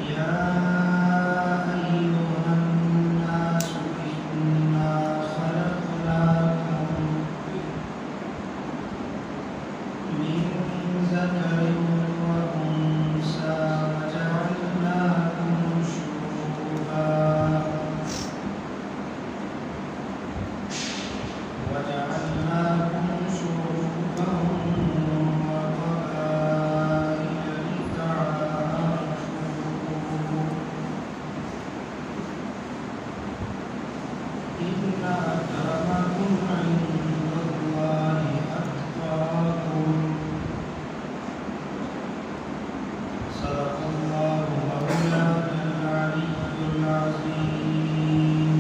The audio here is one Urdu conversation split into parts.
يا أيها الناس إنا خلقناكم من ذكر وأنثى وجعلناكم شعوبا وقبائل لتعارفوا إن أكرمكم عند الله أتقاكم صدق الله مولانا العلي العظيم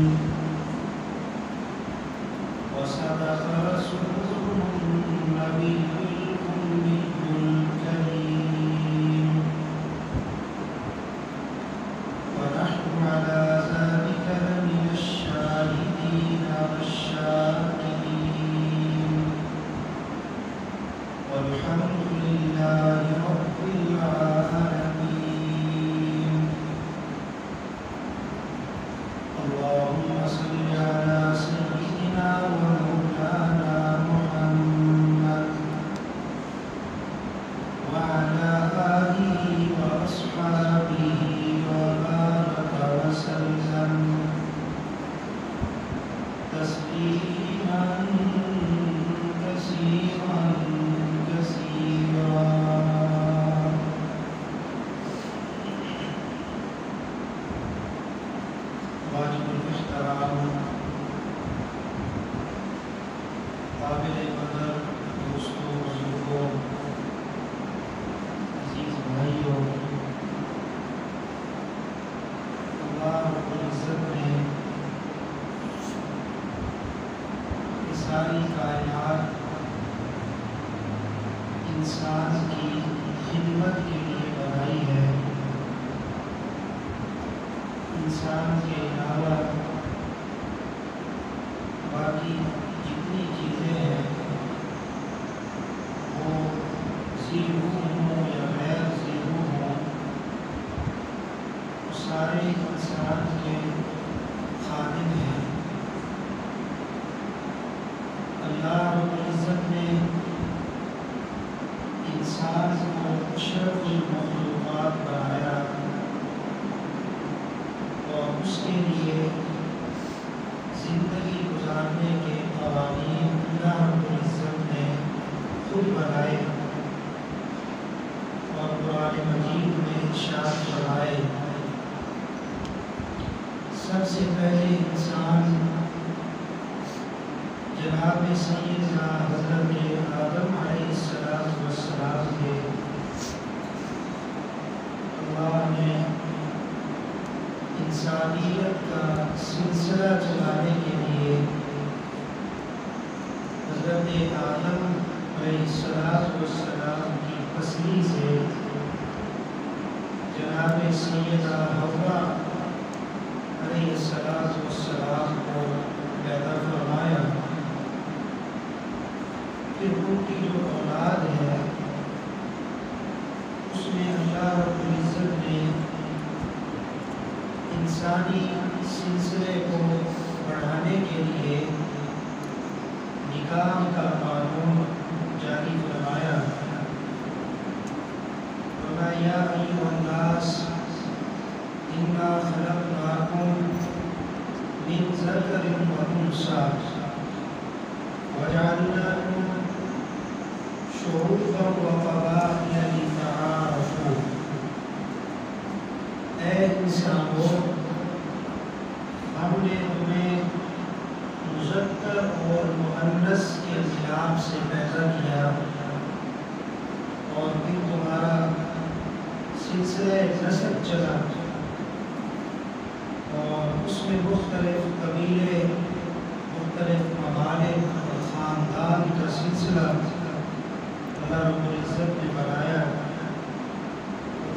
وصدق رسوله النبي الأمي الكريم ونحن على ذلك لمن الشاهدين والشاكرين والحمد لله رب العالمين. اللهم صل على سيدنا ومولانا محمد وعلى آله وأصحابه وبارك وسلم تسليما كثيرا كثيرا. واجب الاحترام قابل قدر دوستوں بزرگوں عزیز بھائیوں، اللہ رب العزت نے یہ ساری کائنات انسان کی خدمت کے لیے بنائی ہے. انسان کے علاوہ باقی جتنی چیزیں ہیں وہ ذی روح ہوں یا غیر ذی روح ہوں، وہ سارے انسان کے خادم ہیں. اللہ رب العزت نے انسان کو اشرف المخلوقات بنایا اور اس کے لیے زندگی گزارنے کے قوانین اللہ رب العزت نے خود بنائے اور قرآن مجید میں ارشاد فرمائے. سب سے پہلے انسان جناب سیدنا حضرت آدم علیہ السلام کے اللہ نے انسانیت کا سلسلہ چلانے کے لیے حضرت آدم علیہ السلام کی پسلی سے جناب سیدہ حوا علیہ السلام کو پیدا فرمایا. پھر ان کی جو اولاد ہے اس میں اللہ رب العزت نے انسانی سلسلے کو بڑھانے کے لیے نکاح کا قانون جاری فرمایا. یا ایھا الناس انا خلقناکم من ذکر وانثی وجعلناکم شعوبا وقبائل لتعارفوا. اے انسانوں، ہم نے تمہیں مذکر اور مؤنث کے اضلاع سے پیدا کیا اور پھر تمہارا سلسلہ نسب چلا اور اس میں مختلف قبیلے، مختلف ممالک اور خاندان کا سلسلہ اللہ رب العزت نے بنایا.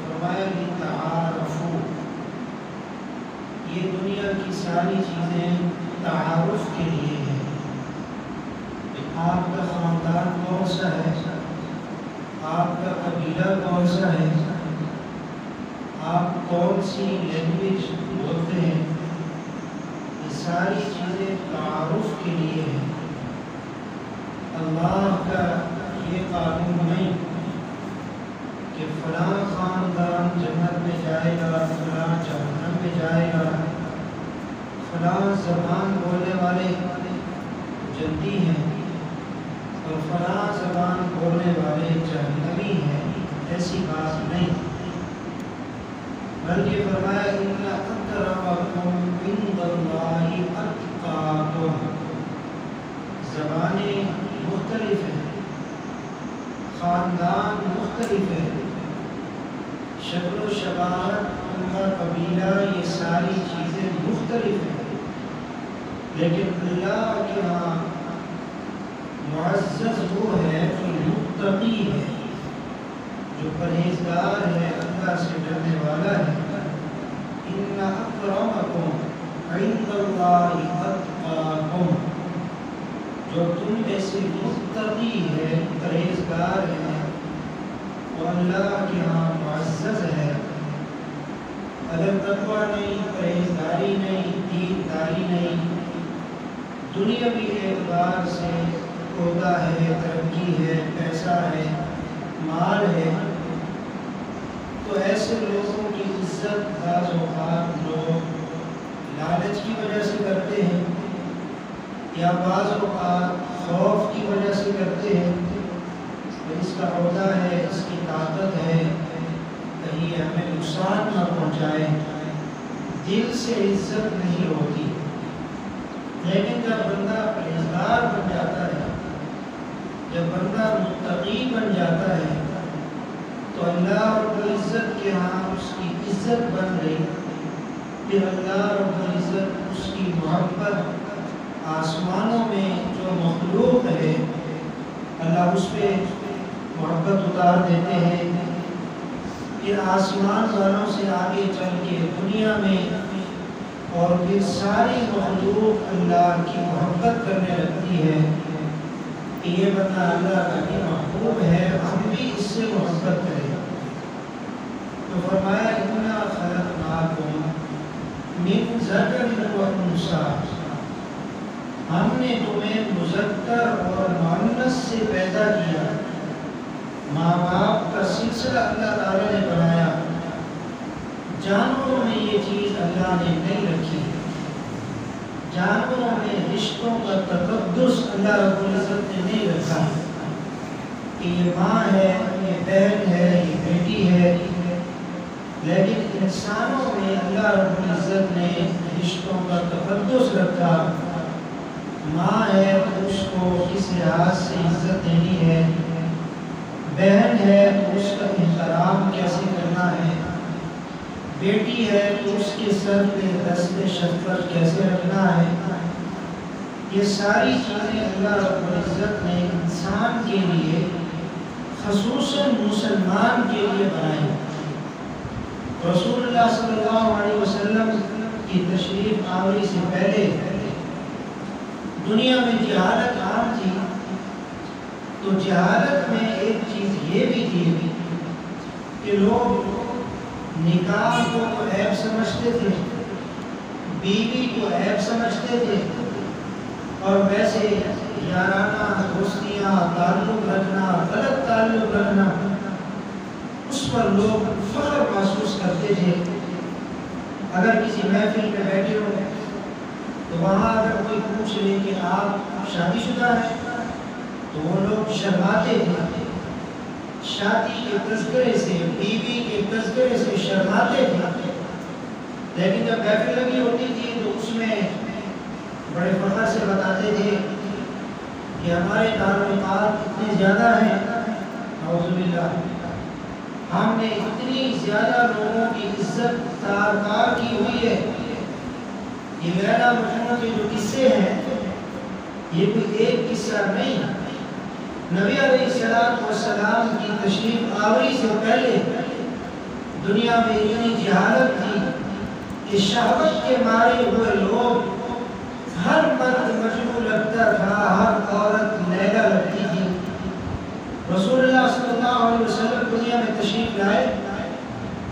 فرمایا لتعارفوا، یہ دنیا کی ساری چیزیں تعارف کے لیے ہیں. آپ کا خاندان کون سا ہے، آپ کا قبیلہ کون سا ہے، آپ کون سی لینگویج بولتے ہیں، یہ ساری چیزیں تعارف کے لیے ہیں۔ اللہ کا یہ قانون نہیں کہ فلاں خاندان جنت میں جائے گا، فلاں جہنم میں جائے گا، فلاں زبان بولنے والے جنتی ہیں اور فلاں زبان بولنے والے جہنمی ہیں، ایسی بات نہیں، بلکہ فرمایا ان اکرمکم عند اللہ اتقاکم۔ زبانیں مختلف ہیں، خاندان مختلف ہے، شکل و شباہت، ان کا قبیلہ، یہ ساری چیزیں مختلف ہیں، لیکن اللہ کے ہاں معزز وہ ہے جو متقی ہے، جو پرہیزگار ہے، اللہ سے ڈرنے والا ہے۔ ان اکرمکم عند اللہ اتقاکم، جو تم میں سے متقی ہے، پرہیزگار ہے، وہ اللہ کے ہاں معزز ہے۔ اگر تقویٰ نہیں، پرہیزگاری نہیں، دینداری نہیں، دنیاوی اعتبار سے عہدہ ہے، ترقی ہے، پیسہ ہے، مال ہے، تو ایسے لوگوں کی عزت بعض اوقات لوگ لالچ کی وجہ سے کرتے ہیں، یا بعض اوقات خوف کی وجہ سے کرتے ہیں کہ اس کا عہدہ ہے، اس کی طاقت ہے، کہیں ہمیں نقصان نہ پہنچائے، دل سے عزت نہیں ہوتی۔ لیکن جب بندہ پرہیزگار بن جاتا ہے، جب بندہ متقی بن جاتا ہے، تو اللہ رب العزت کے ہاں اس کی عزت بن گئی، پھر اللہ رب العزت اس کی محبت آسمانوں میں جو مخلوق ہے اللہ اس پہ محبت اتار دیتے ہیں، پھر آسمان والوں سے آگے چل کے دنیا میں، اور پھر ساری مخلوق اللہ کی محبت کرنے لگتی ہے کہ یہ بندہ اللہ کا بھی محبوب ہے، ہم بھی اس سے محبت کریں۔ تو فرمایا انا خلقناکم من ذکر و انثی، ہم نے تمہیں مذکر اور مؤنث سے پیدا کیا۔ ماں باپ کا سلسلہ اللہ تعالیٰ نے بنایا، جانوروں میں یہ چیز اللہ نے نہیں رکھی، جانوروں میں رشتوں کا تقدس اللہ رب العزت نے نہیں رکھا کہ یہ ماں ہے، یہ بہن ہے، یہ بیٹی ہے، لیکن انسانوں میں اللہ رب العزت نے رشتوں کا تقدس رکھا۔ ماں ہے تو اس کو کس لحاظ سے عزت دینی ہے، بہن ہے تو اس کا احترام کیسے کرنا ہے، بیٹی ہے تو اس کے سر پہ دست شفقت کیسے رکھنا ہے، یہ ساری چیزیں اللہ رب العزت نے انسان کے لیے، خصوصاً مسلمان کے لیے بنائی۔ رسول اللہ صلی اللہ علیہ وسلم کی تشریف آوری سے پہلے دنیا میں جہالت عام تھی، تو جہالت میں ایک چیز یہ بھی تھی کہ لوگ نکاح کو تو عیب سمجھتے تھے، بیوی کو عیب سمجھتے تھے، اور ویسے یارانہ دوستیاں، تعلق رکھنا، غلط تعلق رکھنا، اس پر لوگ فخر محسوس کرتے تھے۔ اگر کسی محفل میں بیٹھے ہو تو وہاں اگر کوئی پوچھ لے کہ آپ شادی شدہ ہیں تو وہ لوگ شرماتے تھے، شادی کے تذکرے سے، بیوی کے تذکرے سے شرماتے تھے، لیکن جب محفل لگی ہوتی تھی تو اس میں بڑے فخر سے بتاتے تھے کہ ہمارے تعلقات اتنے زیادہ ہیں، نعوذ باللہ، ہم نے اتنی زیادہ لوگوں کی عزت تار کی ہوئی ہے۔ یہ لیلا مجنون کے جو قصے ہیں یہ کوئی ایک قصہ نہیں، نبی علیہ السلام کی تشریف آوری سے پہلے دنیا میں اتنی جہالت تھی کہ شہوت کے مارے ہوئے لوگ، ہر مرد مجنون لگتا تھا، ہر عورت لیلا لگتی تھی۔ رسول اللہ صلی اللہ علیہ وسلم دنیا میں تشریف لائے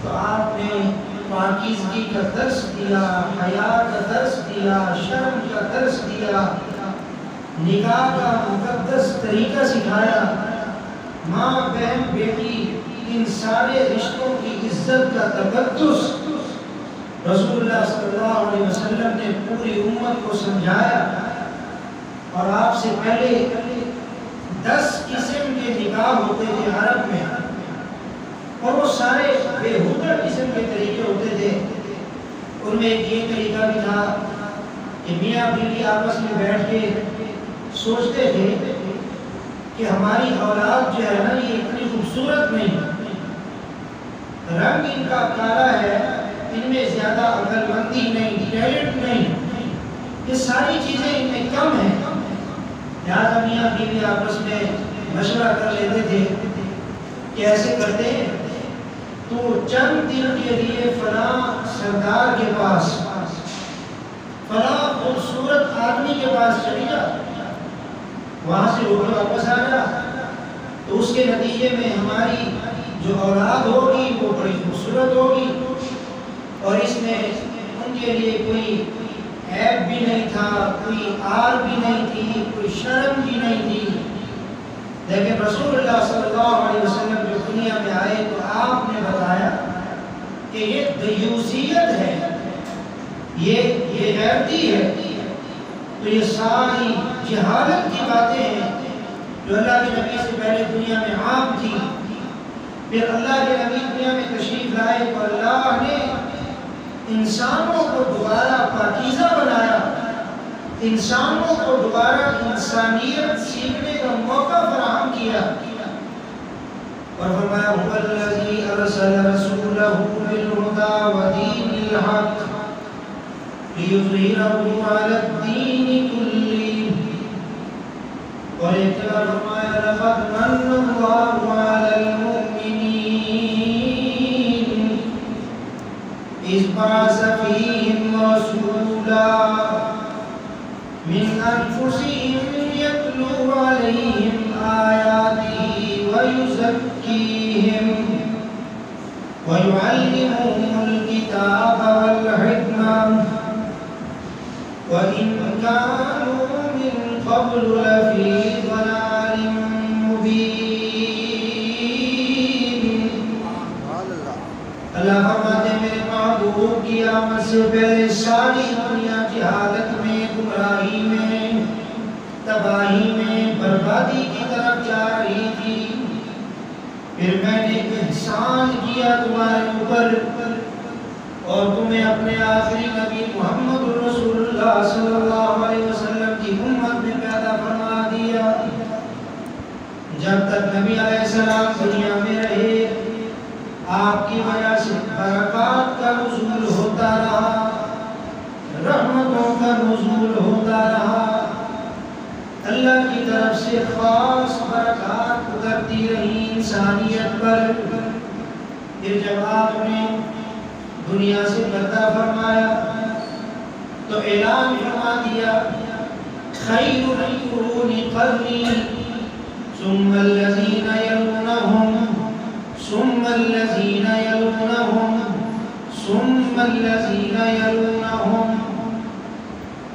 تو آپ نے پاکیزگی کا درس دیا، حیا کا درس دیا، شرم کا درس دیا، نکاح کا مقدس طریقہ سکھایا، ماں بہن بیٹی ان سارے رشتوں کی عزت کا تقدس رسول اللہ صلی اللہ علیہ وسلم نے پوری امت کو سمجھایا۔ اور آپ سے پہلے 10 قسم کے نکاح ہوتے تھے عرب میں، اور وہ سارے بےہودہ قسم کے طریقے ہوتے تھے۔ ان میں ایک یہ طریقہ بھی تھا کہ میاں بیوی آپس میں بیٹھ کے سوچتے تھے کہ ہماری اولاد جو ہے نا یہ اتنی خوبصورت نہیں، رنگ ان کا کالا ہے، ان میں زیادہ عقل مندی نہیں، ٹیلنٹ نہیں، یہ ساری چیزیں ان میں کم ہیں۔ لہٰذا میاں بیوی آپس میں مشورہ کر لیتے تھے کہ ایسے کرتے ہیں تو چند دن کے لیے فلاں سردار کے پاس، فلاں خوبصورت آدمی کے پاس چلی جا، وہاں سے ہو کر واپس آ جا، تو اس کے نتیجے میں ہماری جو اولاد ہوگی وہ بڑی خوبصورت ہوگی، اور اس میں ان کے لیے کوئی عیب بھی نہیں تھا، کوئی آر بھی نہیں تھی، کوئی شرم بھی نہیں تھی۔ لیکن رسول اللہ صلی اللہ علیہ وسلم جو دنیا میں آئے تو آپ نے بتایا کہ یہ دیوسیت ہے، یہ غیرتی ہے۔ تو یہ ساری جہالت کی باتیں ہیں جو اللہ کے نبی سے پہلے دنیا میں عام تھی۔ پھر اللہ کے نبی دنیا میں تشریف لائے تو اللہ نے انسانوں کو دوبارہ پاکیزہ بنایا، انسانوں کو دوبارہ انسانیت سیکھنے کا موقع فراہم کیا، اور فرمایا هو الذی ارسل رسولہ بالہدی ودین الحق لیظہرہ علی الدین کلہ، اور ایک جگہ فرمایا لقد من اللہ علی المؤمنین اذ بعث فیہم رسولا من انفسهم يتلو عليهم آياته ويزكيهم ويعلمهم الكتاب والحكمة وإن كانوا من قبل لفي ضلال مبين۔ اللہ فرماتے ہیں میرے محبوب کی آمد سے پہلے ساری دنیا جہالت میں، گمراہی میں، تباہی میں، بربادی کی طرف جا رہی تھی، پھر میں نے احسان کیا تمہارے اوپر اور تمہیں اپنے آخری نبی محمد رسول اللہ صلی اللہ علیہ وسلم کی امت میں پیدا فرما دیا۔ جب تک نبی علیہ السلام دنیا میں رہے آپ کی وجہ سے برکات کا نزول ہوتا رہا، رحمتوں کا نزول ہوتا رہا، اللہ کی طرف سے خاص برکات اترتی رہی انسانیت پر۔ پھر جب آپ نے دنیا سے پردہ فرمایا تو اعلان فرما دیا خیر القرون قرنی ثم الذین یلونہم ثم الذین یلونہم ثم الذین یلونہم،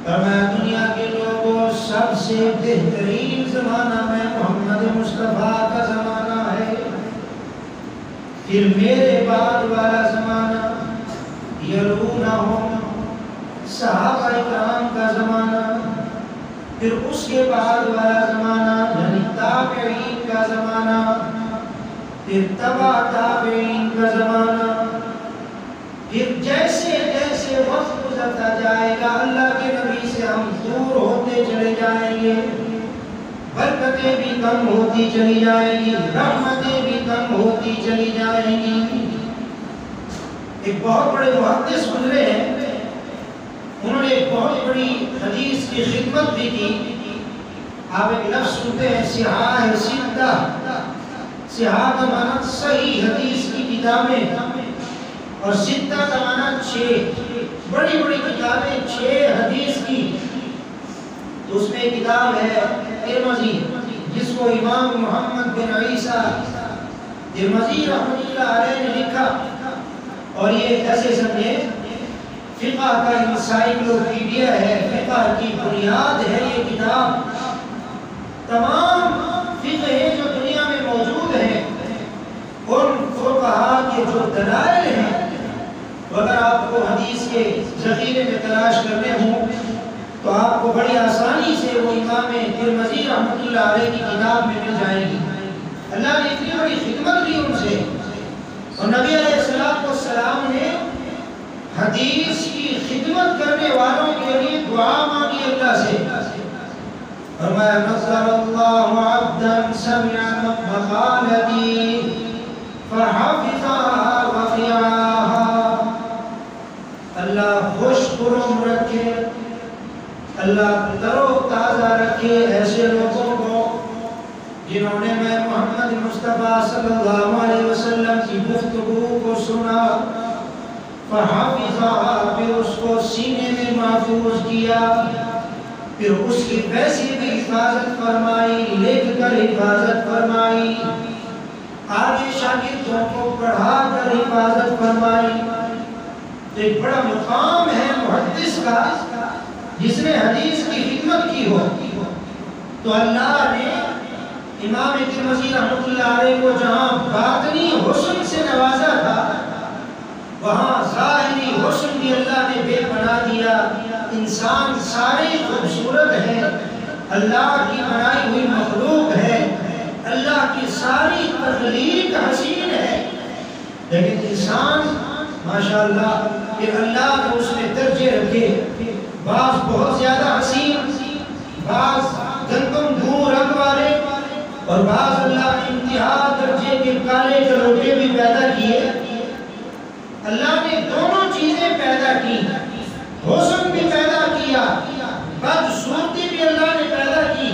فرمایا دنیا کے لوگوں سب سے بہترین زمانہ میں محمد مصطفیٰ کا زمانہ ہے، پھر میرے بعد والا زمانہ یلونہم صحابہ اکرام کا زمانہ، پھر اس کے بعد والا زمانہ یعنی تابعین کا زمانہ، پھر تبع تابعین کا زمانہ، پھر جیسے جیسے وقت گزرتا جائے گا اللہ کے نبی سے ہم دور ہوتے چلے جائیں گے، برکتیں بھی کم ہوتی چلی جائیں گی، رحمتیں بھی کم ہوتی چلی جائیں گی۔ ایک بہت بڑے محدث گزرے ہیں، انہوں نے ایک بہت بڑی حدیث کی خدمت بھی کی۔ آپ ایک لفظ سنتے ہیں صحاح ستہ، صحاح کا معنی صحیح حدیث کی کتابیں، اور ستہ کا معنی 6 بڑی بڑی کتابیں 6 حدیث کی۔ تو اس میں ایک کتاب ہے ترمذی جس کو امام محمد بن عیسیٰ ترمذی رحمۃ اللہ علیہ نے لکھا، اور یہ ایسے سمجھے فقہ کا انسائکلوپیڈیا ہے، فقہ کی بنیاد ہے یہ کتاب۔ تمام فقہ جو دنیا میں موجود ہیں ان فقہا کے جو دلائل ہیں، اگر آپ کو حدیث کے ذخیرے میں تلاش کرنے ہوں تو آپ کو بڑی آسانی سے وہ امام ترمذی رحمۃ اللہ علیہ کی کتاب میں مل جائے گی۔ اللہ نے اتنی بڑی خدمت کی ان سے، اور نبی علیہ السلام نے حدیث کی خدمت کرنے والوں کے لیے دعا مانگی اللہ سے، فرمایا نصر اللہ عبدا سمع مقالتی فحفظها وقیاها، اللہ خوش خرم رکھے، اللہ تر و تازہ رکھے ایسے لوگوں کو جنہوں نے میں محمد مصطفیٰ صلی اللہ علیہ وسلم کی گفتگو کو سنا، فحافظها، پھر اس کو سینے میں محفوظ کیا، پھر اس کی ویسی بھی حفاظت فرمائی، لکھ کر حفاظت فرمائی، آگے شاگردوں کو پڑھا کر حفاظت فرمائی۔ تو ایک بڑا مقام ہے محدث کا جس نے حدیث کی خدمت کی ہو۔ تو اللہ نے امام ترمذی رحمۃ اللہ علیہ کو جہاں باطنی حسن سے نوازا تھا، وہاں ظاہری حسن بھی اللہ نے بے بنا دیا۔ انسان سارے خوبصورت ہیں، اللہ کی بنائی ہوئی مخلوق ہے، اللہ کی ساری تخلیق حسین ہے، لیکن انسان ماشاءاللہ کہ اللہ نے اس میں درجے رکھے، بعض بہت زیادہ حسین، بعض گندم دور رنگ والے، اور بعض اللہ نے انتہا درجے کے کالے کلوٹے بھی پیدا کیے۔ اللہ نے دونوں چیزیں پیدا کی، حسن بھی پیدا کیا، بدصورتی بھی اللہ نے پیدا کی،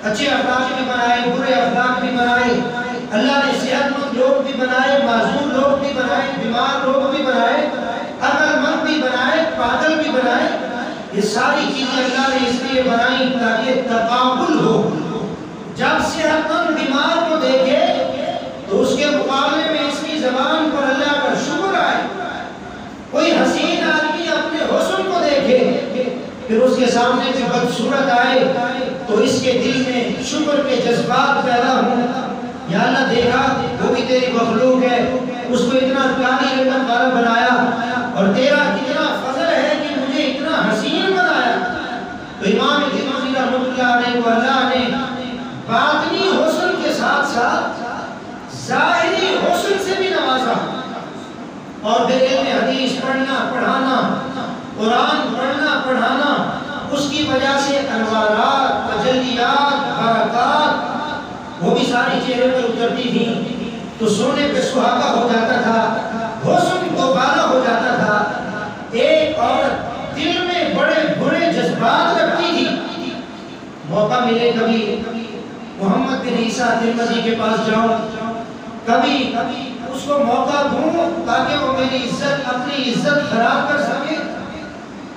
اچھے اخلاق بھی بنائے، برے اخلاق بھی بنائے، اللہ نے صحت مند لوگ بھی بنائے، معذور لوگ بھی بنائے، بیمار لوگ بھی بنائے، عقل مند بھی بنائے، پاگل بھی بنائے۔ یہ ساری چیزیں اللہ نے اس لیے بنائی تاکہ تقابل ہو۔ جب صحت مند بیمار کو دیکھے تو اس کے مقابلے میں اس کی زبان پر اللہ کا شکر آئے، کوئی حسین آدمی اپنے حسن کو دیکھے پھر اس کے سامنے بھی بدصورت آئے تو اس کے دل میں شکر کے جذبات پیدا ہوں۔ یا اللہ دیکھا وہ بھی تیری مخلوق ہے، اس کو اتنا کالی رنگت والا بنایا، اور تیرا کتنا فضل ہے کہ مجھے اتنا حسین بنایا۔ تو امام ترمذی رحمۃ اللہ علیہ کو اللہ نے باطنی حسن کے ساتھ ساتھ ظاہری حسن سے بھی نوازا، اور پھر علم حدیث پڑھنا پڑھانا، قرآن پڑھنا پڑھانا، اس کی وجہ سے انوارات، تجلیات، برکات وہ بھی ساری چہرے پر اترتی تھی، تو سونے پہ سہاگا ہو جاتا تھا، حسن کو بالا ہو جاتا تھا۔ ایک عورت دل میں بڑے برے جذبات رکھتی تھی، موقع ملے کبھی محمد بن عیسیٰ ترمذی کے پاس جاؤں، کبھی اس کو موقع دوں تاکہ وہ میری عزت، اپنی عزت خراب کر سکے،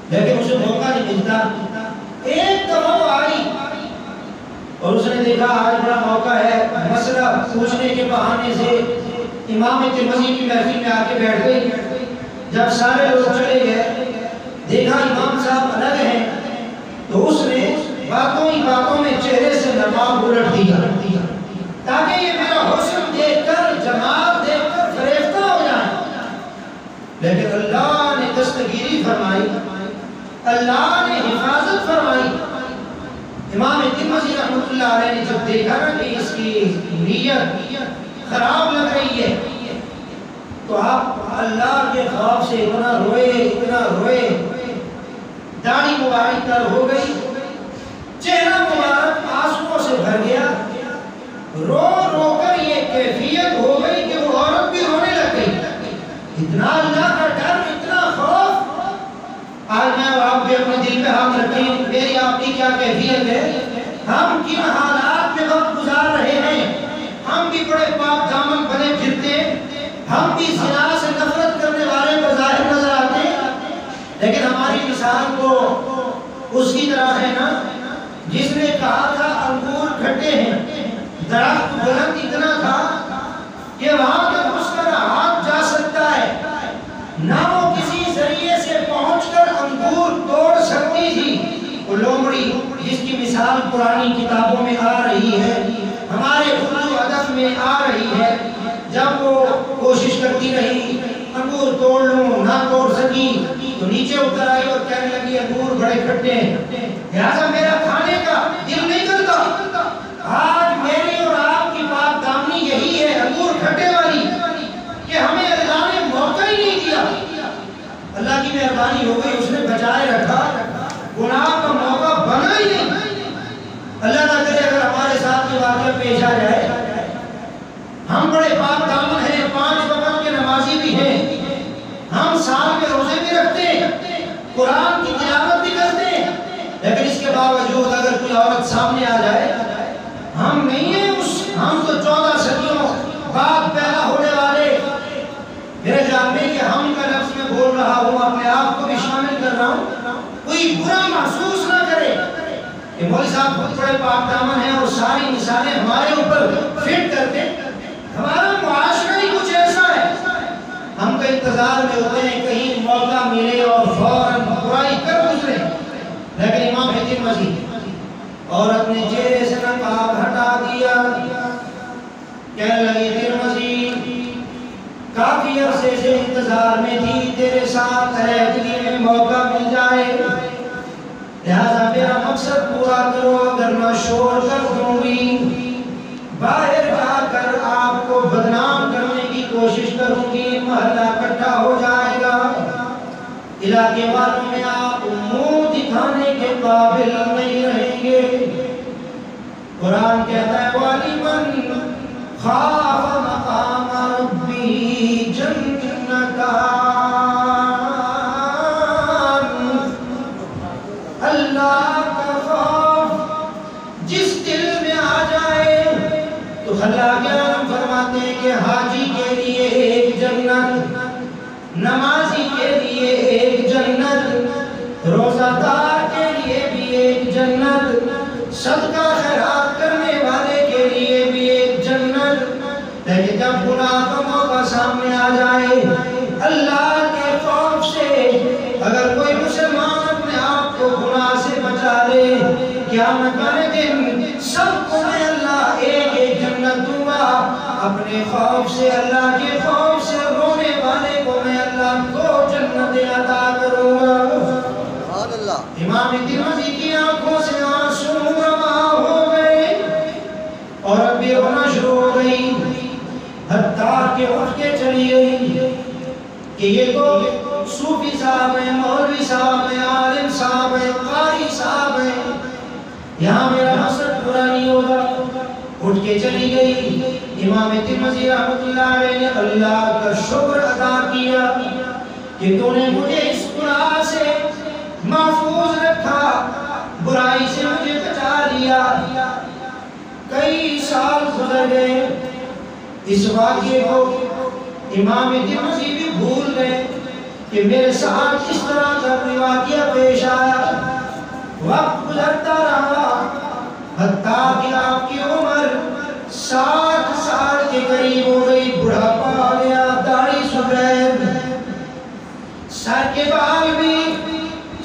لیکن اسے موقع نہیں ملتا۔ ایک دفعہ وہ آئی اور اس نے دیکھا آج بڑا موقع ہے، مسئلہ پوچھنے کے بہانے سے امام ترمذی کی محفل میں آ کے بیٹھ گئی۔ جب سارے لوگ چلے گئے، دیکھا امام صاحب الگ ہیں، تو اس نے باتوں ہی باتوں میں چہرے سے نقاب الٹ دیا تاکہ یہ میرا حسن دیکھ کر، جمال دیکھ کر فریفتہ ہو جائے، لیکن اللہ نے دستگیری فرمائی، اللہ نے حفاظت فرمائی۔ امام ترمذی رحمۃ اللہ علیہ نے جب دیکھا نا کہ اس کی نیت خراب لگ رہی ہے تو آپ اللہ کے خوف سے اتنا روئے، داڑھی مبارک تر ہو گئی، چہرہ مبارک آنسوؤں سے بھر گیا، رو رو کر یہ کیفیت ہو گئی کہ وہ عورت بھی رونے لگ گئی۔ اتنا اللہ کا ڈر، اتنا خوف۔ آج میں اور آپ بھی اپنے دل پہ ہاتھ رکھیں، میری آپ کی کیا کیفیت ہے؟ ہم کن حالات میں وقت گزار رہے ہیں؟ ہم بھی بڑے پاک دامن بنے پھرتے، ہم بھی زنا سے نفرت کرنے والے بظاہر نظر آتے ہیں، لیکن ہماری مثال کو اس کی طرح ہے نا جس نے کہا تھا انگور کھٹے ہیں، درخت بلند اتنا تھا کہ وہاں تک اس کا ہاتھ جا سکتا ہے، پرانی کتابوں میں آ رہی ہے، ہمارے اردو ادب میں آ رہی ہے۔ جب وہ کوشش کرتی رہی انگور توڑ لوں، نہ توڑ سکی تو نیچے اتر آئی اور کہنے لگی انگور بڑے کھٹے ہیں، لہٰذا میرا کھانے کا دل نہیں کرتا۔ آج میری اور آپ کی پاک دامنی یہی ہے، انگور کھٹے والی، کہ ہمیں اللہ نے موقع ہی نہیں دیا۔ اللہ کی مہربانی ہو گئی، اس نے بچائے رکھا، گناہ کا موقع بنا ہی نہیں۔ اللہ نہ کرے اگر ہمارے ساتھ یہ واقعہ پیش آ جائے، ہم بڑے پاک دامن ہیں، 5 وقت کے نمازی بھی ہیں، ہم سال میں روزے بھی رکھتے ہیں، قرآن کی تلاوت بھی کرتے ہیں، لیکن اس کے باوجود اگر کوئی عورت سامنے آ جائے، ہم نہیں ہیں ہم تو 14 صدیوں بعد پیدا ہونے والے۔ میرے خیال میں کہ ہم کا لفظ میں بول رہا ہوں، اپنے آپ کو بھی شامل کر رہا ہوں، کوئی برا محسوس نہ کرے کہ مولوی صاحب خود بڑے پاک دامن ہیں اور ساری مثالیں ہمارے اوپر فٹ کرتے۔ ہمارا معاشرہ ہی کچھ ایسا ہے، ہم کا انتظار میں ہوتے ہیں کہیں موقع ملے اور فوراً برائی کر گزرے۔ لیکن امام ترمذی عورت نے چہرے سے نقاب ہٹا دیا، کہنے لگی ترمذی کافی عرصے سے انتظار میں تھی، تیرے ساتھ علیحدگی میں موقع مل جائے، لہذا میرا مقصد پورا کرو، اگر میں شور کر دوں گی، باہر جا کر آپ کو بدنام کرنے کی کوشش کروں گی، محلہ اکٹھا ہو جائے گا، علاقے والوں میں آپ منہ دکھانے کے قابل نہیں رہیں گے۔ قرآن کہتا ہے وَلِمَنْ خَافَ مَقَامَ رَبِّهِ جَنَّتَانِ، اللہ کا خوف جس دل میں آ جائے تو اللہ کرام فرماتے ہیں کہ حاجی کے لیے ایک جنت، نمازی کے لیے ایک جنت، روزہ دار کے لیے بھی ایک جنت، صدقہ خیرات کرنے والے کے لیے بھی ایک جنت۔ لیکن جب گناہ کا موقع سامنے آ جائے، اللہ کے خوف سے اگر کوئی مسلمان اپنے آپ کو گناہ سے بچا لے، قیامت والے دن سب کو میں اللہ ایک ایک جنت دوں گا، اپنے خوف سے، اللہ کے خوف سے رونے والے کو میں اللہ 2 جنتیں عطا کروں گا۔ امام ترمذی کی آنکھوں سے آنسو رواں ہو گئے اور اب بھی رونا شروع ہو گئی، حتیٰ کہ اٹھ کے چلی گئی کہ یہ تو صوفی صاحب ہیں، مولوی صاحب ہیں، عالم صاحب ہیں، قاری صاحب ہیں، یہاں میرا مقصد پورا نہیں ہوگا۔ اٹھ کے چلی گئی۔ امام ترمذی رحمۃ اللہ علیہ نے اللہ کا شکر ادا کیا کہ تو نے مجھے اس گناہ سے محفوظ رکھا، برائی سے مجھے بچا لیا۔ کئی سال گزر گئے، اس واقعے کو امام ترمذی بھی بھول گئے کہ میرے ساتھ اس طرح کا کوئی واقعہ پیش آیا۔ وقت گزرتا رہا، حتیٰ کہ آپ کی عمر 60 سال کے قریب ہو گئی، بڑھاپا آ گیا، داڑھی سفید، سر کے بال بھی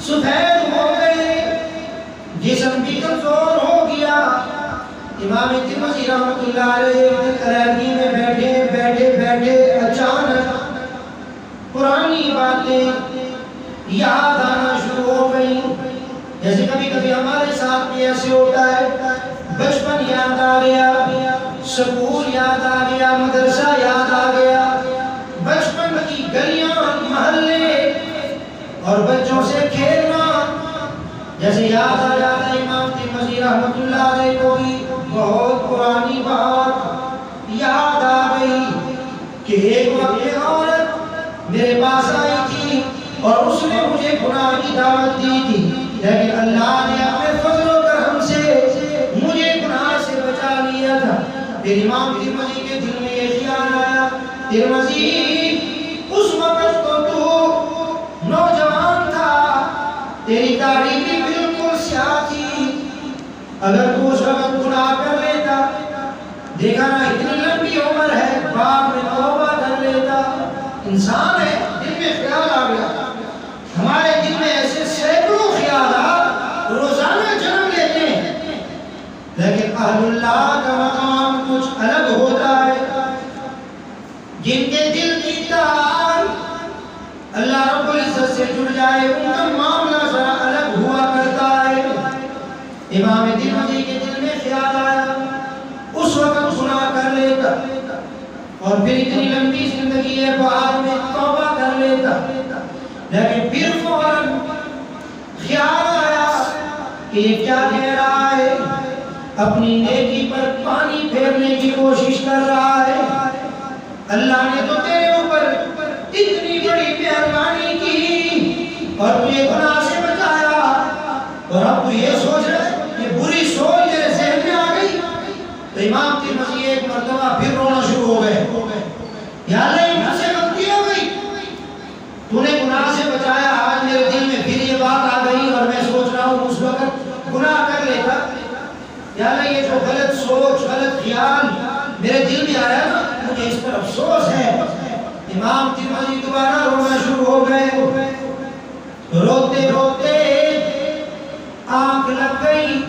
سفید ہو گئے، جسم بھی کمزور ہو گیا۔ امام ترمذی رحمۃ اللہ علیہ علیحدگی میں بیٹھے اچانک پرانی باتیں یاد آنا شروع ہو گئی، جیسے کبھی کبھی ہمارے ساتھ بھی ایسے ہوتا ہے، بچپن یاد آ گیا، سکول یاد آ گیا، مدرسہ یاد آ گیا، بچپن کی گلیاں، محلے اور بچوں سے کھیلنا جیسے یاد آ جاتا ہے۔ امام ترمذی رحمۃ اللہ علیہ کو بھی بہت پرانی بات یاد آ گئی کہ ایک وقت عورت میرے پاس آئی تھی اور اس نے مجھے گناہ کی دعوت دی تھی، لیکن اللہ نے اپنے فضل و کرم سے مجھے گناہ سے بچا لیا تھا۔ پھر امام ترمذی کے دل میں یہ خیال آیا، ترمذی اس وقت تو نوجوان تھا، تیری داڑھی بھی بالکل سیاہ تھی، اگر تو اس وقت گناہ کر لیتا، دیکھا نا اتنی لمبی عمر ہے، بعد میں توبہ کر لیتا۔ انسان ہے، دل میں خیال آ گیا۔ ہمارے دل میں ایسے سینکڑوں خیالات روزانہ جنم لیتے ہیں، جن کے دل کی تار اللہ رب العزت سے جڑ جائے ان کا معاملہ ذرا الگ ہوا کرتا ہے۔ امام ترمذی کے دل میں خیال آیا اس وقت گناہ کر لیتا اور پھر اتنی لمبی زندگی ہے بعد میں توبہ کر لیتا، لیکن پھر فوراً خیال آیا کہ یہ کیا کہہ رہا ہے، اپنی نیکی پر پانی پھیرنے کی کوشش کر رہا ہے۔ اللہ نے تو تیرے اوپر اتنی بڑی مہربانی کی اور تجھے گناہ سے بچایا، اور اب تو یہ سوچ رہا ہے کہ بری سوچ تیرے ذہن میں آ گئی۔ تو امام ترمذی ایک مرتبہ پھر رونا شروع ہو گئے، یا اللہ یہ مجھ سے غلطی ہو گئی، تو نے گناہ سے بچایا، آج میرے دل میں پھر یہ بات آ گئی اور میں سوچ رہا ہوں اس وقت گناہ کر لیتا۔ یا اللہ یہ جو غلط سوچ غلط خیال میرے دل میں آیا نا مجھے اس پر افسوس ہے۔ امام ترمذی دوبارہ رونا شروع ہو گئے، روتے روتے آنکھ لگ گئی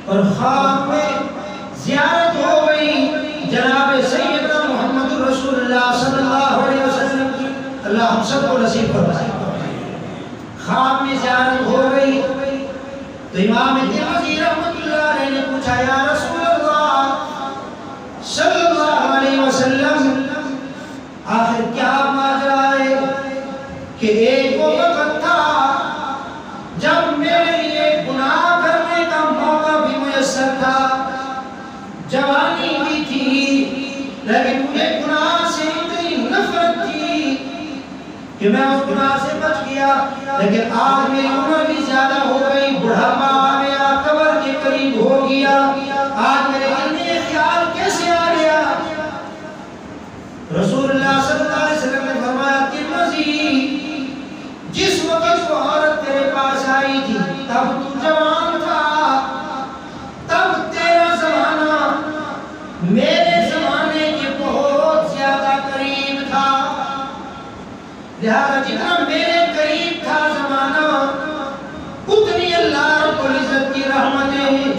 اور خواب میں زیارت ہو گئی جناب سیدنا محمد رسول اللہ صلی اللہ علیہ وسلم کی، اللہ ہم سب کو نصیب فرمائے۔ خواب میں زیارت ہو گئی تو امام ترمذی رحمۃ اللہ علیہ نے پوچھا یا رسول اللہ صلی اللہ علیہ وسلم آخر کیا ماجرا ہے کہ ایک وہ وقت تھا جب میرے لیے گناہ کرنے کا موقع بھی میسر تھا، جوانی بھی تھی، لیکن مجھے گناہ سے اتنی نفرت تھی کہ میں اس گناہ سے بچ گیا، لیکن آج میری عمر بھی زیادہ ہو گئی، بڑھاپا آ گیا، قبر کے قریب ہو گیا، آج میرے دل میں یہ خیال کیسے آ گیا؟ رسول اللہ صلی اللہ علیہ وسلم نے فرمایا ترمذی جس وقت وہ عورت تیرے پاس آئی تھی تب تو جوان تھا، تب تیرا زمانہ میرے زمانے کے بہت زیادہ قریب تھا، لہذا جتنا میرے قریب تھا زمانہ اتنی اللہ رب العزت کی رحمتیں،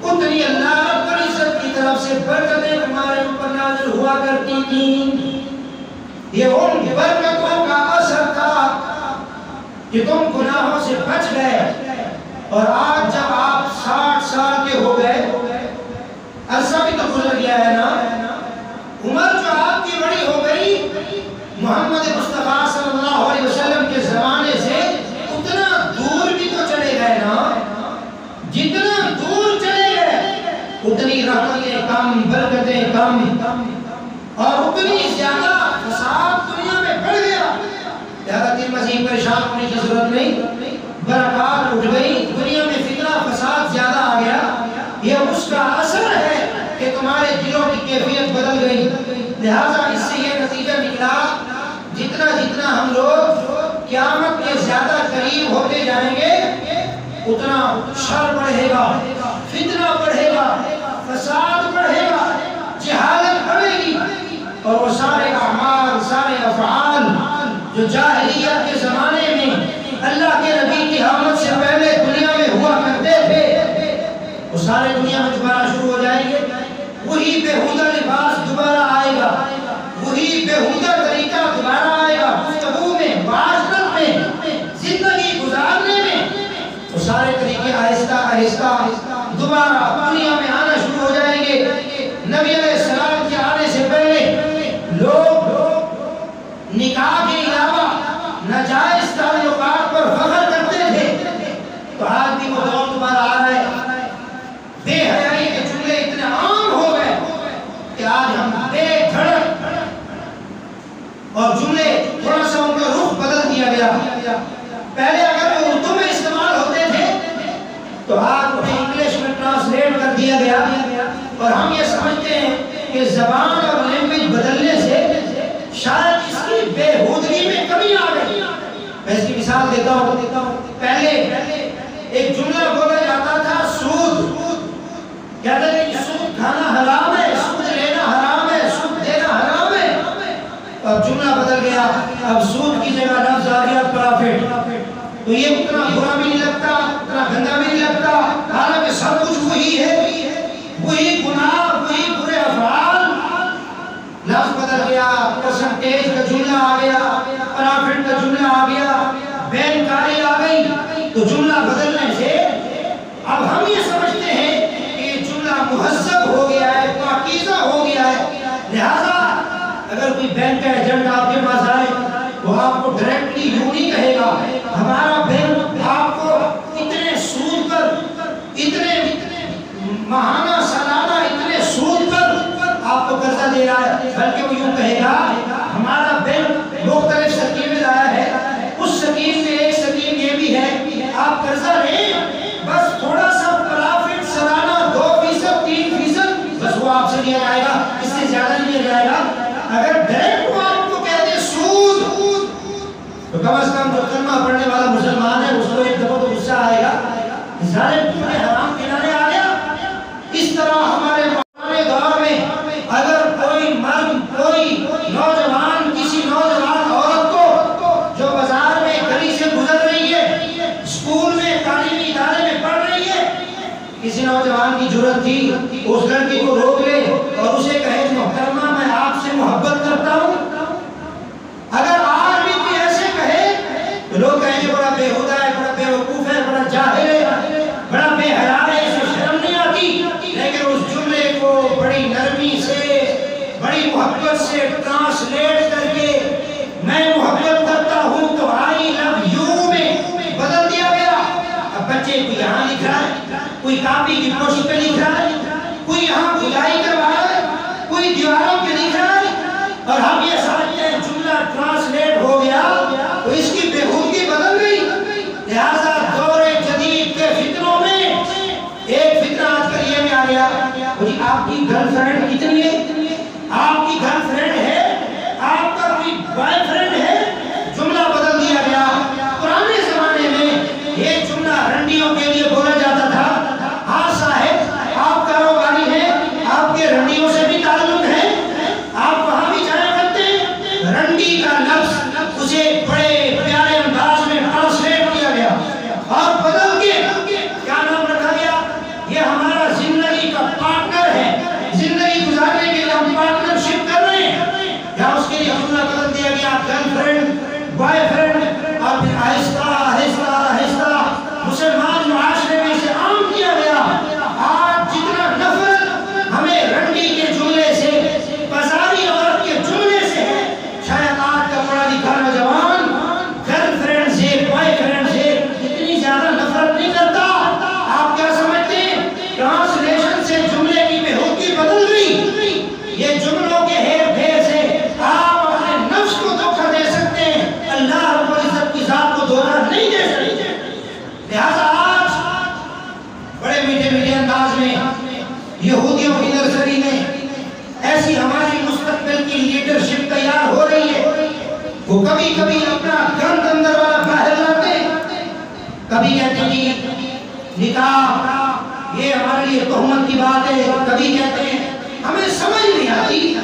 اتنی اللہ رب العزت کی طرف سے برکتیں تمہارے اوپر نازل ہوا کرتی تھیں۔ یہ ان برکتوں کا اثر تھا کہ تم گناہوں سے بچ گئے، اور آج جب آپ 60 سال کے ہو گئے، عرصہ بھی تو گزر گیا ہے نا، عمر جو آپ کی بڑی ہو گئی، محمد مصطفیٰ صلی اللہ علیہ وسلم کے زمانے سے اتنا دور بھی تو چلے گئے نا، جتنا دور چلے گئے اتنی رحمتیں کم، برکتیں کم، اور اتنی زیادہ فساد دنیا میں بڑھ گیا۔ لہذا ترمذی پریشان ہونے کی ضرورت نہیں، برکات اٹھ گئی، دنیا میں فتنہ فساد زیادہ آ گیا، یہ اس کا اثر ہے کہ تمہارے دلوں کی کیفیت بدل گئی۔ لہذا اس سے یہ نتیجہ نکلا جتنا جتنا ہم لوگ قیامت کے زیادہ قریب ہوتے جائیں گے اتنا شر بڑھے گا، فتنہ بڑھے گا، فساد بڑھے گا، جہالت بڑھے گی، اور وہ سارے اعمال سارے افعال جو جاہلیت کے زمانے میں اللہ کے نبی کی آمد سے پہلے دنیا میں ہوا کرتے تھے وہ سارے دنیا میں دوبارہ شروع ہو جائیں گے۔ وہی بےہودہ لباس دوبارہ آئے گا، وہی بےہودہ طریقہ دوبارہ آئے گا، گفتگو میں، معاشرت میں، زندگی گزارنے میں، وہ سارے طریقے آہستہ آہستہ دوبارہ دنیا میں آنا شروع ہو جائیں گے۔ نبی علیہ السلام کے آنے سے پہلے لوگ نکاح کے علاوہ ناجائز تعلقات پر فخر کرتے تھے، تو آج بھی وہ دور دوبارہ آ رہا ہے۔ بے حیائی کے جملے اتنے عام ہو گئے کہ آج ہم بے دھڑک اور جملے تھوڑا سا ان کا رخ بدل دیا گیا۔ پہلے اگر وہ اردو میں استعمال ہوتے تھے تو آج انہیں انگلش میں ٹرانسلیٹ کر دیا گیا، اور ہم یہ سمجھتے ہیں کہ زبان اور لینگویج بدلنے سے شاید اس کی بےہودگی میں کمی آ گئی۔ میں اس کی مثال دیتا ہوں، پہلے ایک جملہ بولا جاتا تھا سود، کہتے ہیں کہ سود کھانا حرام ہے، سود لینا حرام ہے، سود دینا حرام ہے۔ اب جملہ بدل گیا، اب سود کی جگہ لفظ آ گیا پرافٹ، تو یہ اتنا برا بھی نہیں لگتا، اتنا گندا بھی نہیں لگتا، حالانکہ سب کچھ وہی ہے، وہی گناہ، وہی برے افعال، لفظ بدل گیا، پرسنٹیج کا جملہ آ گیا، پرافٹ کا جملہ آ گیا، بینکاری آ گئی، تو جملہ بدلنے سے اب ہم یہ سمجھتے ہیں کہ یہ جملہ مہذب ہو گیا ہے، پاکیزہ ہو گیا ہے. لہذا اگر کوئی بینک کا ایجنٹ آپ کے پاس آئے وہ آپ کو ڈائریکٹلی یوں نہیں کہے گا ہمارا بینک آپ کو اتنے سود پر، اتنے ماہانہ سالانہ اتنے سود پر آپ کو قرضہ دے رہا ہے، بلکہ وہ یوں کہے گا ہمارا بینک مختلف سکیمیں لایا ہے، اس سکیم میں ایک سکیم یہ بھی ہے آپ قرضہ لیں بس تھوڑا سا پرافٹ سالانہ 2%، 3%، بس وہ آپ سے لیا جائے گا، اس سے زیادہ نہیں لیا جائے گا. اگر ڈائریکٹ وہ آپ کو کہہ دے سود، تو کم از کم جو کلمہ پڑھنے والا مسلمان ہے اس کو ایک دفعہ تو غصہ آئے گا، ظالم تمہیں حرام کنارے آ گیا. اس طرح ہمارے پرانے دور میں اگر کوئی مرد، کوئی نوجوان کسی نوجوان عورت کو جو بازار میں گلی سے گزر رہی ہے، اسکول میں تعلیمی ادارے میں پڑھ رہی ہے، کسی نوجوان کی جرأت تھی اس لڑکی کو روک لے اور اسے کہے محترمہ میں آپ سے محبت کرتا ہوں. اگر آج بھی کوئی ایسے کہے تو لوگ کہیں گے بڑا بےہودہ ہے، بڑا بیوقوف ہے، بڑا جاہل ہے، بڑا بے حیا ہے، اسے شرم نہیں آتی. لیکن اس جملے کو بڑی نرمی سے، بڑی محبت سے ٹرانسلیٹ کر کے میں محبت کرتا ہوں تو آئی لو یو میں بدل دیا گیا. اب بچے کو یہاں لکھ رہا ہے، کوئی کاپی کی پوشی پہ لکھ رہا ہے، کوئی یہاں کھدائی کروا رہا ہے، کوئی دیواروں پہ لکھ رہا ہے، اور ہم یہ سمجھتے ہیں جملہ ٹرانسلیٹ ہو گیا تو اس کی بےہودگی بدل گئی. لہذا دور جدید کے فتنوں میں ایک فتنہ آج کل یہ میں آ گیا، آپ کی گرل فرینڈ کتنی ہے، آپ کی گرل فرینڈ ہے، آپ کا کوئی بوائے فرینڈ ہے، جملہ بدل دیا گیا. پرانے زمانے میں یہ جملہ رنڈیوں کے لیے بولا جاتا تھا. ہاں صاحب آپ کاروباری ہیں، آپ کے رنڈیوں سے بھی تعلق ہے، آپ وہاں بھی جایا کرتے ہیں. رنڈی کا لفظ اسے بڑے پیارے انداز میں ٹرانسلیٹ کیا گیا اور بدل کے کیا نام رکھا گیا، یہ ہمارا زندگی کا پارٹنر ہے، زندگی گزارنے کے لیے ہم پارٹنرشپ کر رہے ہیں. یا اس کے لیے جملہ بدل دیا گیا گرل فرینڈ، بوائے فرینڈ، اور پھر آہستہ آہستہ آہستہ مسلمان معاشرے میں اسے عام کیا گیا. آج جتنا نفرت ہمیں رنڈی کے جملے سے، بازاری عورت کے جملے سے ہے، شاید آج کا پڑھا لکھا نوجوان گرل فرینڈ سے، بوائے فرینڈ سے اتنی زیادہ نفرت نہیں کرتا. آپ کیا سمجھتے ہیں ٹرانسلیشن سے جملے کی بےہودگی بدل گئی؟ یہ جملوں کے ہیر پھیر سے آپ اپنے نفس کو دھوکہ دے سکتے ہیں، اللہ رب العزت کی ذات کو دھوکہ نہیں دے سکتے. لہذا آج بڑے میٹھے میٹھے انداز میں یہودیوں کی نرسری میں ایسی ہماری مستقبل کی لیڈرشپ تیار ہو رہی ہے. وہ کبھی کبھی اپنا گند اندر والا باہر لاتے ہیں، کبھی کہتے ہیں نکاح یہ ہمارے لیے تہمت کی بات ہے، کبھی کہتے ہیں ہمیں سمجھ نہیں آتی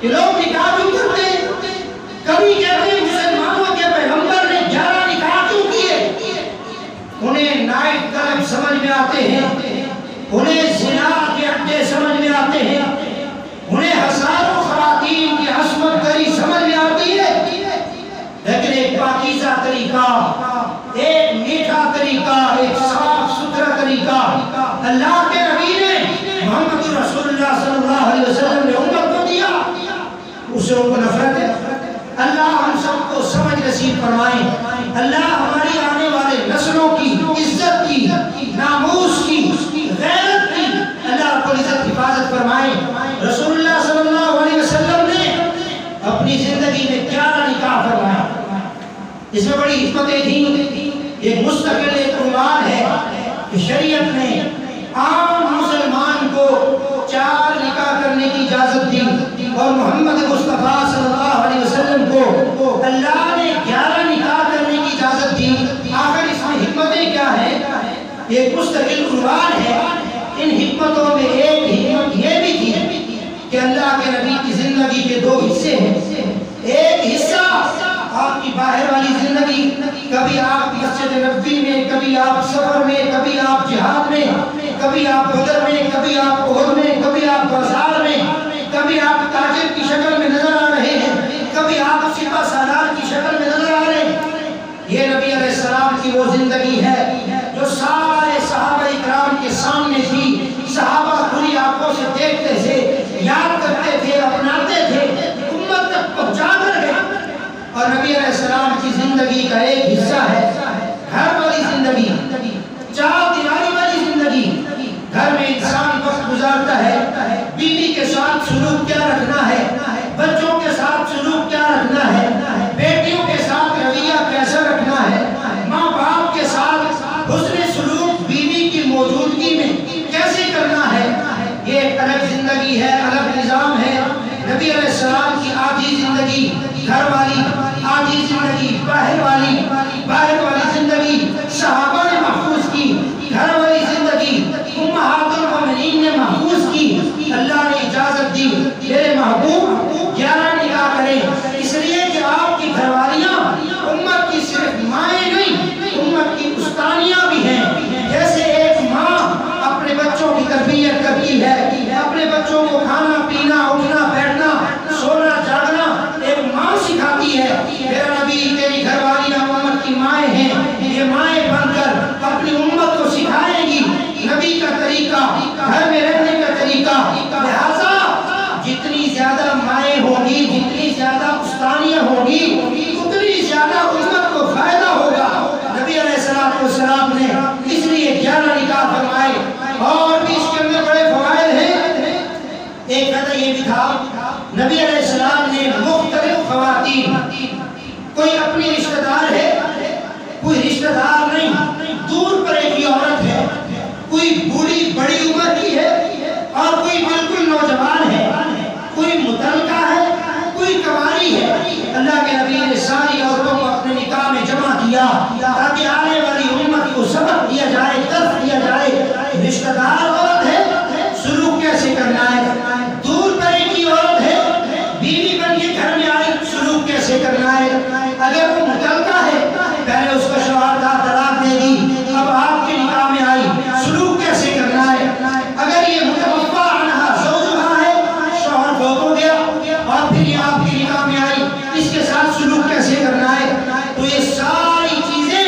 کہ لوگ نکاح کیوں کرتے ہیں، کبھی کہتے ہیں مسلمانوں کے پیغمبر نے 11 نکاح کیوں کیے. انہیں نائٹ کلب سمجھ میں آتے ہیں، انہیں زنا کے اڈے سمجھ میں آتے ہیں، انہیں ہزاروں خواتین کی عصمت گری سمجھ میں آتی ہے. لیکن ایک پاکیزہ طریقہ، ایک میٹھا طریقہ، ایک صاف ستھرا طریقہ اللہ کے نبی نے، محمد رسول اللہ صلی اللہ علیہ وسلم نے امت کو دیا، اسے ان کو نفرت ہے. اللہ ہم سب کو سمجھ نصیب فرمائے. اللہ ہماری آنے والے نسلوں کی عزت کی، ناموس کی، غیرت کی اللہ رب العزت حفاظت فرمائے. رسول اللہ صلی اللہ علیہ وسلم نے اپنی زندگی میں 11 نکاح فرمایا. اس میں بڑی حکمتیں تھیں. ایک مستقل ایک عنوان ہے کہ شریعت نے عام مسلمان کو 4 نکاح کرنے کی اجازت دی اور محمد مصطفیٰ صلی اللہ علیہ وسلم کو اللہ نے 11 نکاح کرنے کی اجازت دی. آخر اس میں حکمتیں کیا ہیں؟ ایک مستقل عنوان ہے. ان حکمتوں میں ایک حکمت یہ بھی تھی کہ اللہ کے نبی کی زندگی کے 2 حصے ہیں. ایک حصہ آپ کی باہر والی زندگی، کبھی آپ مسجد نبوی میں، کبھی آپ سفر میں، کبھی آپ جہاد میں، کبھی آپ بدر میں، کبھی آپ احد میں، کبھی آپ بازار میں، کبھی آپ تاجر کی شکل میں نظر آ رہے ہیں. شکل میں نظر آ رہے ہیں. یہ نبی علیہ السلام کی وہ زندگی ہے جو سارے صحابہ اکرام کے سامنے تھی. صحابہ کھلی آنکھوں سے دیکھتے تھے, یاد کرتے تھے, اپناتے تھے, امت تک پہنچا کر گئے. اور نبی علیہ السلام کی زندگی کا ایک حصہ ہے گھر والی زندگی, چار دیواری والی زندگی. گھر میں انسان وقت گزارتا ہے, بیوی کے ساتھ سلوک کیا رکھنا ہے, بچوں کے ساتھ سلوک کیا رکھنا ہے, بیٹیوں کے ساتھ رویہ کیسا رکھنا ہے, ماں باپ کے ساتھ حسن سلوک بیوی کی موجودگی میں کیسے کرنا ہے. یہ ایک الگ زندگی ہے, الگ نظام ہے. نبی علیہ السلام کی آدھی زندگی گھر والی, آدھی زندگی باہر والی زندگی صحابہ نے محفوظ کی. گھر والی زندگی امہات المومنین نے محفوظ کی. اللہ نے اجازت دی میرے محبوب 11 نکاح کریں, اس لیے کہ آپ کی گھر والیاں امت کی صرف مائیں نہیں, امت کی استانیاں بھی ہیں. جیسے ایک ماں اپنے بچوں کی تربیت کرتی ہے, اپنے بچوں کو کھانا پینا, اٹھنا بیٹھنا, سونا جاگنا ایک ماں سکھاتی ہے. میرا نبی تیری گھر والیاں امت کی مائیں ہیں, یہ مائیں بن کر اپنی امت کو سکھائیں گی نبی کا طریقہ, گھر میں رہنے کا طریقہ. لہذا جتنی زیادہ مائیں ہوگی, جتنی زیادہ استانیاں ہوگی, اتنی زیادہ امت کو فائدہ ہوگا. نبی علیہ السلام نے اس لیے 11 نکاح فرمائے, اور بھی اس کے اندر بڑے فوائد ہیں. ایک فائدہ یہ بھی تھا نبی علیہ السلام نے مختلف خواتین, کوئی اپنی رشتہ دار ہے, کوئی رشتہ دار نہیں, دور پر ایک عورت ہے, کوئی بوڑھی بڑی عمر کی ہے اور کوئی بالکل نوجوان ہے, کوئی متعلقہ ہے, کوئی کنواری ہے. اللہ کے نبی نے ساری عورتوں کو اپنے نکاح میں جمع کیا تاکہ آنے والی امت کو سبق دیا جائے, درس دیا جائے. رشتہ دار عورت ہے, سلوک کیسے کرنا ہے. دور پر ایک عورت ہے, بیوی بن کے گھر میں آئی, سلوک کیسے کرنا ہے. اگر وہ متعلقہ ہے, پہلے اس کا شوہر تھا, طلاق دے دی, اب آپ کے نکاح میں آئی, سلوک کیسے کرنا ہے. اگر یہ متوفی عنہا زوجہا ہے, شوہر فوت ہو گیا اور پھر یہ آپ کے نکاح میں آئی, اس کے ساتھ سلوک کیسے کرنا ہے. تو یہ ساری چیزیں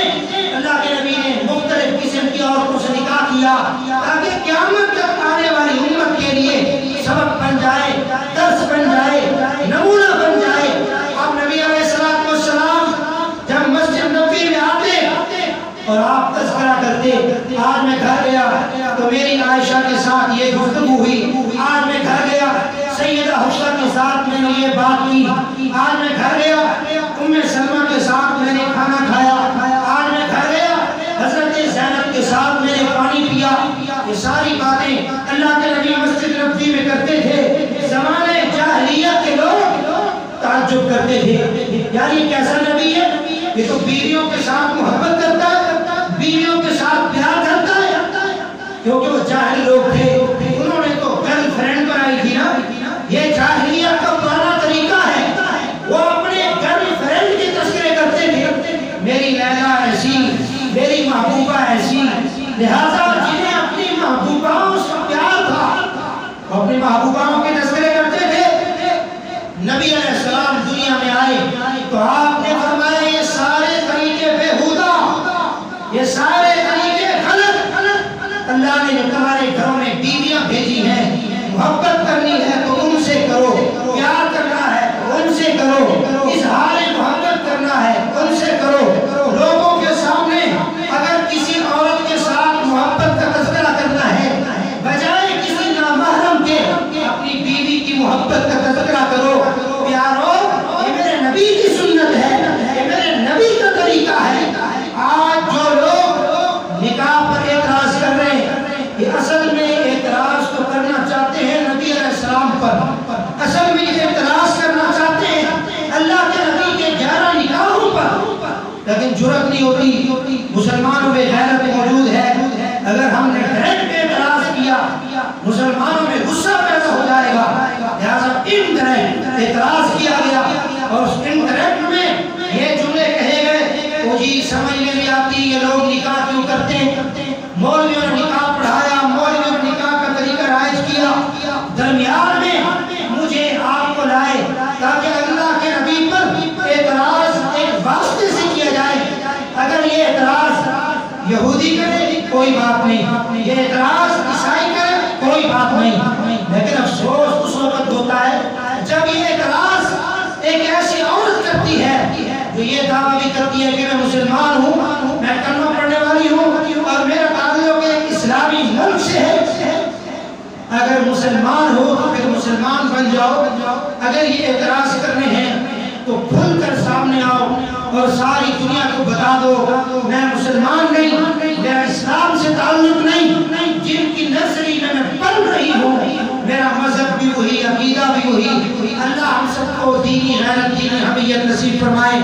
اللہ کے نبی نے مختلف قسم کی عورتوں سے نکاح کیا تاکہ قیامت تک آنے والی امت کے لیے سبق بن جائے, درس بن جائے, نمونہ بن جائے. آپ نبی علیہ السلام جب مسجد نبوی میں آتے اور آپ تذکرہ کرتے, آج میں گھر گیا تو میری عائشہ کے ساتھ یہ گفتگو ہوئی, آج میں گھر گیا سیدہ حفصہ کے ساتھ میں نے یہ بات کی, آج میں گھر گیا ام سلمہ کے ساتھ میں نے کھانا کھایا, آج میں گھر گیا حضرت زینب کے ساتھ میں نے پانی پیا. یہ ساری باتیں اللہ کے نبی مسجد نبوی میں کرتے تھے. زمانے جاہلیت کے لوگ تعجب کرتے تھے, یعنی کیسا نبی ہے, یہ تو بیویوں کے ساتھ محبت کرتا ہے, بیویوں کے ساتھ پیار کرتا ہے. کیونکہ وہ جاہل لوگ تھے, انہوں نے تو گرل فرینڈ بنائی تھی نا. یہ جاہلیت کا پرانا طریقہ ہے, وہ اپنے گرل فرینڈ کے تذکرے کرتے تھے, میری لیلا ایسی, میری محبوبہ ایسی. لہذا جنہیں اپنی محبوباؤں سے پیار تھا وہ اپنی محبوباؤں کے تذکرے کرتے تھے. نبی علیہ السلام دنیا میں آئے تو آپ نے فرمایا یہ سارے طریقے بیہودہ, یہ سارے طریقے غلط. اللہ نے تمہارے گھروں میں بیویاں بھیجی ہیں, محبت کرنی ہے تو ان سے کرو, پیار کرنا ہے ان سے کرو, اظہار محبت کرنا ہے ان سے کرو. لوگوں کے سامنے اگر کسی عورت کے ساتھ محبت کا تذکرہ کرنا ہے, بجائے کسی نامحرم کے اپنی بیوی کی محبت کا تذکرہ کرو. پیارو, یہ میرے نبی کی سنت ہے, یہ میرے نبی کا طریقہ ہے. آج جو لوگ نکاح پر اعتراض کر رہے ہیں, یہ اصل میں اعتراض تو کرنا چاہتے ہیں نبی علیہ السلام پر, اصل میں یہ اعتراض کرنا چاہتے ہیں اللہ کے نبی کے 11 نکاحوں پر, لیکن جرأت نہیں ہوتی. مسلمانوں میں غیرت موجود ہے, اگر ہم نے ڈائریکٹ اعتراض کیا مسلمانوں میں غصہ پیدا ہو جائے گا. لہذا انڈائریکٹ اعتراض کیا گیا, اور اس انڈائریکٹ میں یہ جملے کہے گئے, وہ جی سمجھ میں نہیں آتی یہ لوگ نکاح کیوں کرتے ہیں. مولویوں نے نکاح پڑھایا, مولویوں نے نکاح کا طریقہ رائج کیا, درمیان میں مجھے آپ کو لائے تاکہ اللہ کے نبی پر اعتراض ایک بات نہیں، لیکن افسوس اس وقت ہوتا ہے جب یہ اعتراض ایک ایسی عورت کرتی ہے جو یہ دعویٰ بھی کرتی ہے کہ میں مسلمان ہوں، میں کلمہ پڑھنے والی ہوں اور میرا تعلق ایک اسلامی ملک سے ہے۔ اگر مسلمان ہو تو پھر مسلمان بن جاؤ، اگر یہ اعتراض کرنے ہیں تو کھل کر سامنے آؤ اور ساری دنیا کو بتا دو میں مسلمان نہیں، میرا اسلام سے تعلق نہیں، جن کی نرسری میں پڑھ رہی ہوں میرا مذہب بھی وہی، عقیدہ بھی وہی۔ اللہ ہم سب کو دینی غیرت، دینی حمیت نصیب فرمائے۔